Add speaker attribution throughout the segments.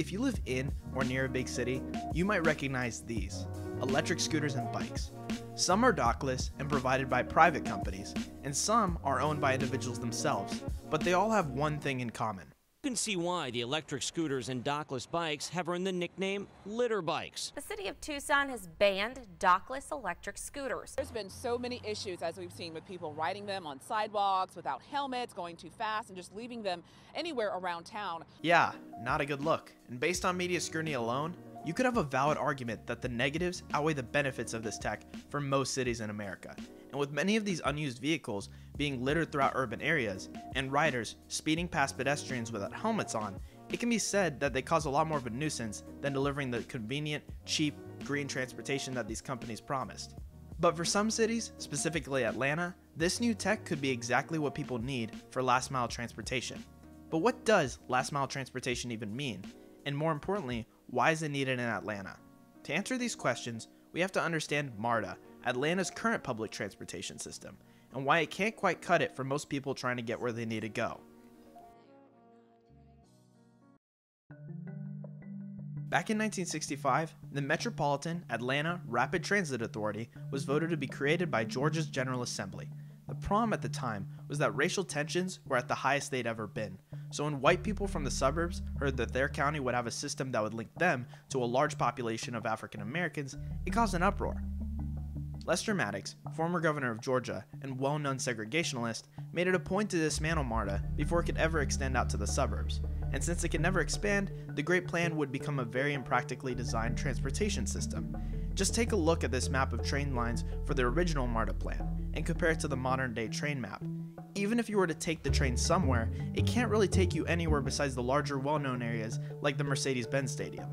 Speaker 1: If you live in or near a big city, you might recognize these: electric scooters and bikes. Some are dockless and provided by private companies, and some are owned by individuals themselves, but they all have one thing in common.
Speaker 2: You can see why the electric scooters and dockless bikes have earned the nickname litter bikes.
Speaker 3: The city of Tucson has banned dockless electric scooters.
Speaker 4: There's been so many issues, as we've seen, with people riding them on sidewalks without helmets, going too fast, and just leaving them anywhere around town.
Speaker 1: Yeah, not a good look. And based on media scrutiny alone, you could have a valid argument that the negatives outweigh the benefits of this tech for most cities in America. And with many of these unused vehicles being littered throughout urban areas, and riders speeding past pedestrians without helmets on, it can be said that they cause a lot more of a nuisance than delivering the convenient, cheap, green transportation that these companies promised. But for some cities, specifically Atlanta, this new tech could be exactly what people need for last mile transportation. But what does last mile transportation even mean? And more importantly, why is it needed in Atlanta? To answer these questions, we have to understand MARTA, Atlanta's current public transportation system, and why it can't quite cut it for most people trying to get where they need to go. Back in 1965, the Metropolitan Atlanta Rapid Transit Authority was voted to be created by Georgia's General Assembly. The problem at the time was that racial tensions were at the highest they'd ever been, so when white people from the suburbs heard that their county would have a system that would link them to a large population of African Americans, it caused an uproar. Lester Maddox, former governor of Georgia and well-known segregationalist, made it a point to dismantle MARTA before it could ever extend out to the suburbs. And since it could never expand, the Great Plan would become a very impractically designed transportation system. Just take a look at this map of train lines for the original MARTA plan and compare it to the modern-day train map. Even if you were to take the train somewhere, it can't really take you anywhere besides the larger well-known areas like the Mercedes-Benz Stadium.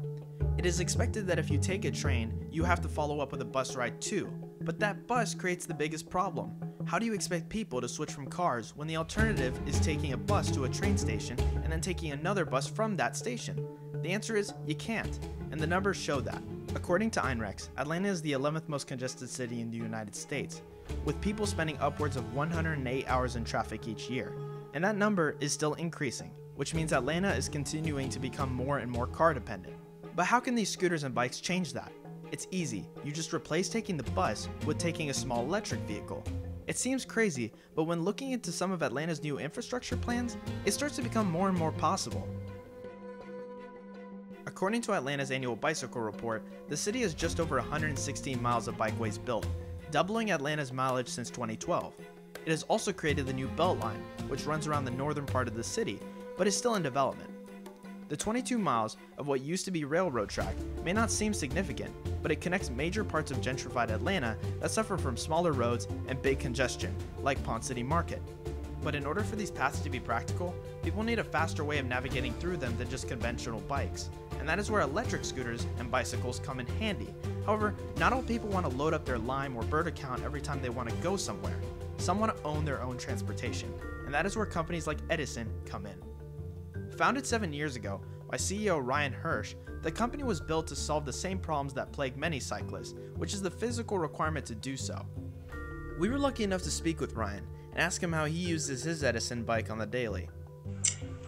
Speaker 1: It is expected that if you take a train, you have to follow up with a bus ride too. But that bus creates the biggest problem. How do you expect people to switch from cars when the alternative is taking a bus to a train station and then taking another bus from that station? The answer is you can't, and the numbers show that. According to INREX, Atlanta is the 11th most congested city in the United States, with people spending upwards of 108 hours in traffic each year. And that number is still increasing, which means Atlanta is continuing to become more and more car dependent. But how can these scooters and bikes change that? It's easy. You just replace taking the bus with taking a small electric vehicle. It seems crazy, but when looking into some of Atlanta's new infrastructure plans, it starts to become more and more possible. According to Atlanta's annual bicycle report, the city has just over 116 miles of bikeways built, doubling Atlanta's mileage since 2012. It has also created the new Beltline, which runs around the northern part of the city, but is still in development. The 22 miles of what used to be railroad track may not seem significant, but it connects major parts of gentrified Atlanta that suffer from smaller roads and big congestion, like Pond City Market. But in order for these paths to be practical, people need a faster way of navigating through them than just conventional bikes, and that is where electric scooters and bicycles come in handy. However, not all people want to load up their Lime or Bird account every time they want to go somewhere. Some want to own their own transportation, and that is where companies like Edison come in. Founded 7 years ago by CEO Ryan Hirsch, the company was built to solve the same problems that plague many cyclists, which is the physical requirement to do so. We were lucky enough to speak with Ryan and ask him how he uses his Edison bike on the daily.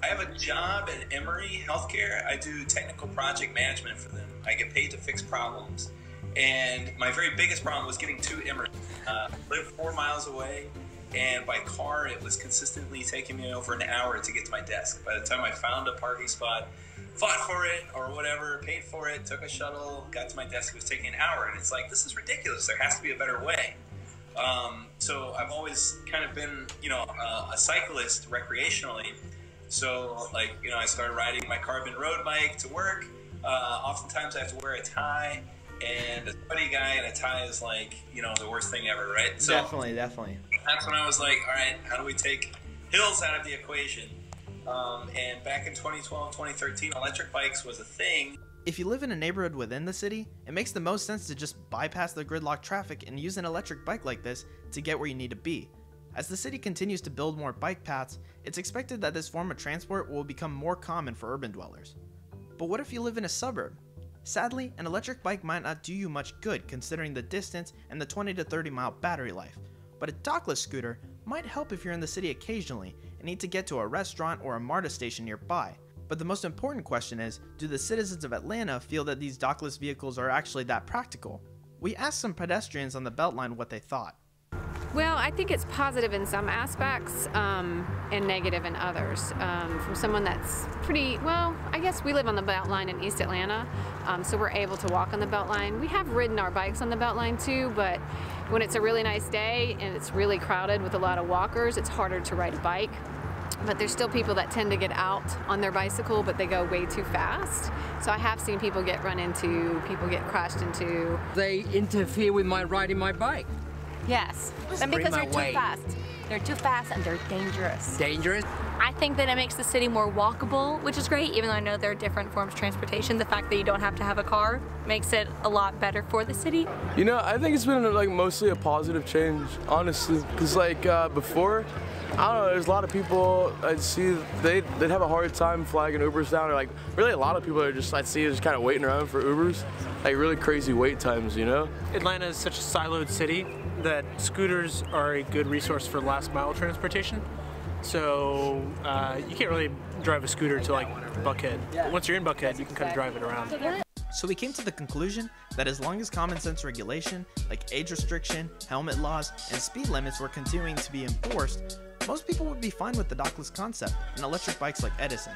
Speaker 5: I have a job at Emory Healthcare. I do technical project management for them. I get paid to fix problems. And my very biggest problem was getting to Emory. I live 4 miles away. And by car, it was consistently taking me over an hour to get to my desk. By the time I found a parking spot, fought for it or whatever, paid for it, took a shuttle, got to my desk, it was taking an hour. And it's like, this is ridiculous. There has to be a better way. So I've always kind of been, a cyclist recreationally. So I started riding my carbon road bike to work. Oftentimes I have to wear a tie. And a sweaty guy in a tie is the worst thing ever, right? So
Speaker 1: Definitely.
Speaker 5: That's when I was like, all right, how do we take hills out of the equation? And back in 2012, 2013, electric bikes was a thing.
Speaker 1: If you live in a neighborhood within the city, it makes the most sense to just bypass the gridlock traffic and use an electric bike like this to get where you need to be. As the city continues to build more bike paths, it's expected that this form of transport will become more common for urban dwellers. But what if you live in a suburb? Sadly, an electric bike might not do you much good considering the distance and the 20 to 30 mile battery life, but a dockless scooter might help if you're in the city occasionally and need to get to a restaurant or a MARTA station nearby. But the most important question is, do the citizens of Atlanta feel that these dockless vehicles are actually that practical? We asked some pedestrians on the Beltline what they thought.
Speaker 6: Well, I think it's positive in some aspects and negative in others. From someone that's pretty, well, I guess we live on the Beltline in East Atlanta, so we're able to walk on the Beltline. We have ridden our bikes on the Beltline too, but when it's a really nice day and it's really crowded with a lot of walkers, it's harder to ride a bike. But there's still people that tend to get out on their bicycle, but they go way too fast. So I have seen people get run into, people get crashed into.
Speaker 7: They interfere with my riding my bike.
Speaker 8: Yes, and because they're too fast. They're too fast and they're dangerous.
Speaker 7: Dangerous?
Speaker 8: I think that it makes the city more walkable, which is great, even though I know there are different forms of transportation. The fact that you don't have to have a car makes it a lot better for the city.
Speaker 9: You know, I think it's been like mostly a positive change, honestly. Because like before, I don't know, there's a lot of people I'd see, they'd have a hard time flagging Ubers down, or like really a lot of people are just, I'd see just kind of waiting around for Ubers, like really crazy wait times, you know?
Speaker 10: Atlanta is such a siloed city that scooters are a good resource for last mile transportation. So you can't really drive a scooter to like Buckhead. But once you're in Buckhead, you can kind of drive it around.
Speaker 1: So we came to the conclusion that as long as common sense regulation, like age restriction, helmet laws, and speed limits were continuing to be enforced, most people would be fine with the dockless concept and electric bikes like Edison.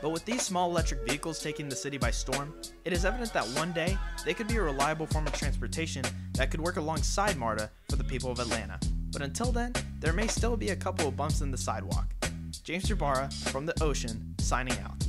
Speaker 1: But with these small electric vehicles taking the city by storm, it is evident that one day they could be a reliable form of transportation that could work alongside MARTA for the people of Atlanta. But until then, there may still be a couple of bumps in the sidewalk. James Gebara from the ocean, signing out.